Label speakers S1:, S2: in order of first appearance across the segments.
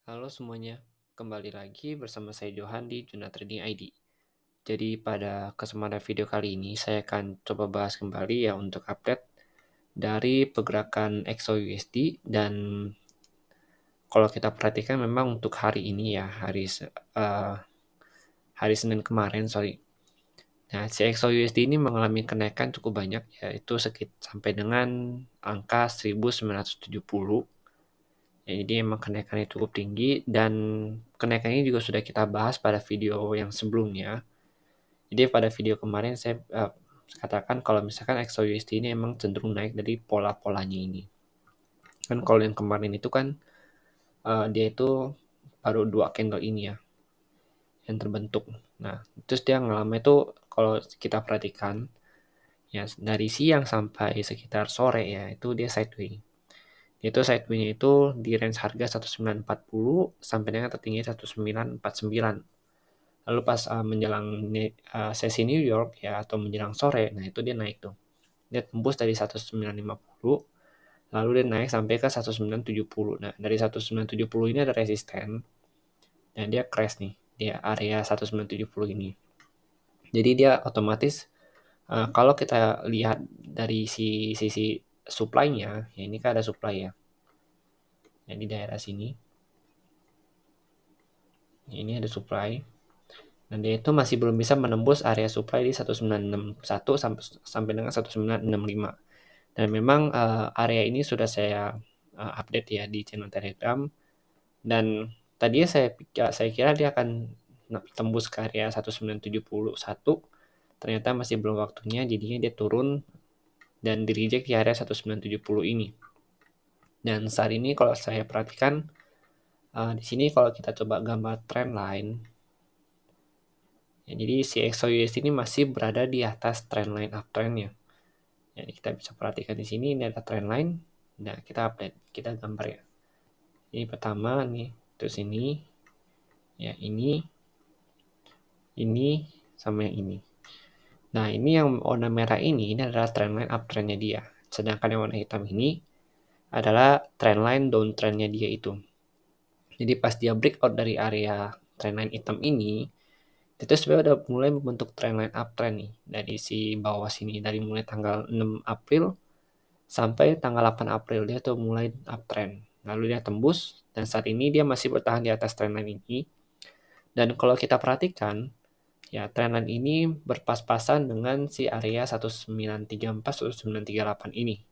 S1: Halo semuanya, kembali lagi bersama saya Johan di Juna Trading ID. Jadi pada kesempatan video kali ini saya akan coba bahas kembali ya untuk update dari pergerakan XOUSD dan kalau kita perhatikan memang untuk hari ini ya hari Senin kemarin Nah, si XOUSD ini mengalami kenaikan cukup banyak yaitu sampai dengan angka 1970. Ya, jadi emang kenaikannya cukup tinggi dan kenaikan ini juga sudah kita bahas pada video yang sebelumnya. Jadi pada video kemarin saya katakan kalau misalkan XOUSD ini emang cenderung naik dari pola-polanya ini. Kan kalau yang kemarin itu kan dia itu baru 2 candle ini ya yang terbentuk. Nah, terus dia ngalami itu kalau kita perhatikan ya dari siang sampai sekitar sore ya itu dia sideways. Itu sideway-nya itu di range harga 1940 sampai dengan tertinggi 1949. Lalu pas menjelang sesi New York ya atau menjelang sore, nah itu dia naik tuh. Dia tembus dari 1950, lalu dia naik sampai ke 1970. Nah, dari 1970 ini ada resisten dan dia crash nih di area 1970 ini. Jadi dia otomatis kalau kita lihat dari sisi supply-nya, ya ini kan ada supply ya. Ya, di daerah sini. Ini ada supply. Dan dia itu masih belum bisa menembus area supply di 1961 sampai dengan 1965. Dan memang area ini sudah saya update ya di channel Telegram. Dan tadinya saya kira dia akan tembus ke area 1971. Ternyata masih belum waktunya, jadinya dia turun dan di reject di area 1970 ini. Dan saat ini kalau saya perhatikan di sini kalau kita coba gambar trend line, ya, jadi si XOUSD ini masih berada di atas trendline uptrendnya. Jadi kita bisa perhatikan di sini ini ada trendline. Nah, kita update, kita gambar ya. Ini pertama nih, terus ini, ya ini sama yang ini. Nah, ini yang warna merah ini adalah trendline uptrendnya dia. Sedangkan yang warna hitam ini adalah trendline downtrendnya dia itu. Jadi pas dia breakout dari area trendline hitam ini, itu sebenarnya udah mulai membentuk trendline uptrend nih dari si bawah sini, dari mulai tanggal 6 April sampai tanggal 8 April dia tuh mulai uptrend. Lalu dia tembus dan saat ini dia masih bertahan di atas trendline ini. Dan kalau kita perhatikan ya trendline ini berpas-pasan dengan si area 1934 1938 ini.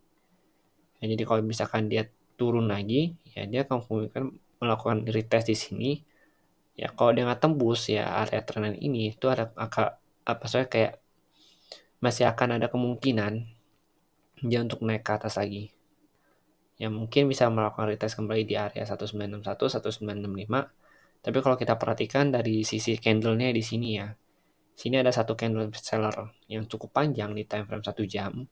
S1: Ya, jadi kalau misalkan dia turun lagi ya dia akan melakukan retest di sini. Ya kalau dia nggak tembus ya area trendline ini itu ada soalnya kayak masih akan ada kemungkinan dia untuk naik ke atas lagi. Ya mungkin bisa melakukan retest kembali di area 1961 1965. Tapi kalau kita perhatikan dari sisi candle-nya di sini ya. Sini ada satu candle seller yang cukup panjang di time frame 1 jam.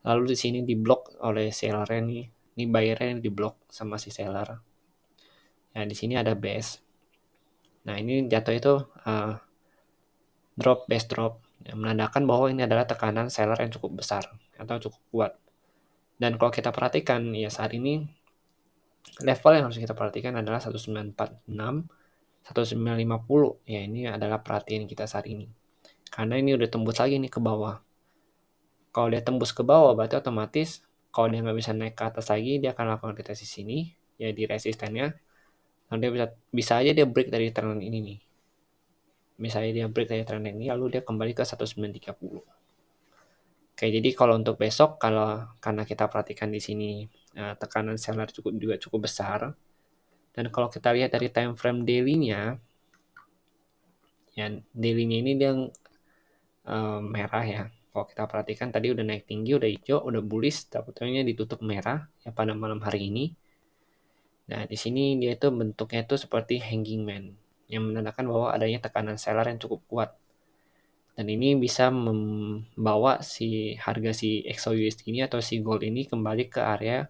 S1: Lalu di sini diblok oleh sellernya nih. Ini buyer-nya diblok sama si seller. Ya di sini ada base. Nah, ini jatuh itu base drop yang menandakan bahwa ini adalah tekanan seller yang cukup besar atau cukup kuat. Dan kalau kita perhatikan ya saat ini level yang harus kita perhatikan adalah 1946, 1950. Ya ini adalah perhatian kita saat ini. Karena ini udah tembus lagi nih ke bawah. Kalau dia tembus ke bawah berarti otomatis kalau dia nggak bisa naik ke atas lagi dia akan lakukan retest di sini ya di resistennya. Lalu dia bisa aja dia break dari trend ini nih. Misalnya dia break dari trend ini lalu dia kembali ke 1930. Oke, jadi kalau untuk besok karena kita perhatikan di sini tekanan seller juga cukup besar. Dan kalau kita lihat dari time frame daily-nya, ya daily-nya ini dia merah ya. Kalau kita perhatikan tadi udah naik tinggi, udah hijau, udah bullish, dapatnya ditutup merah ya pada malam hari ini. Nah, di sini dia itu bentuknya itu seperti hanging man yang menandakan bahwa adanya tekanan seller yang cukup kuat. Dan ini bisa membawa si harga si XOUSD ini atau si gold ini kembali ke area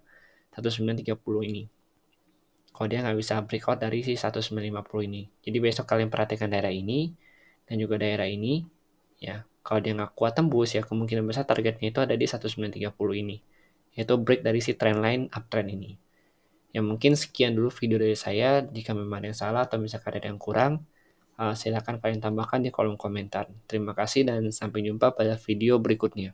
S1: 1930 ini. Kalau dia nggak bisa breakout dari si 1950 ini. Jadi besok kalian perhatikan daerah ini dan juga daerah ini. Ya, kalau dia nggak kuat tembus ya kemungkinan besar targetnya itu ada di 1930 ini. Yaitu break dari si trendline uptrend ini. Ya mungkin sekian dulu video dari saya, jika memang ada yang salah atau misalkan ada yang kurang, silakan kalian tambahkan di kolom komentar. Terima kasih dan sampai jumpa pada video berikutnya.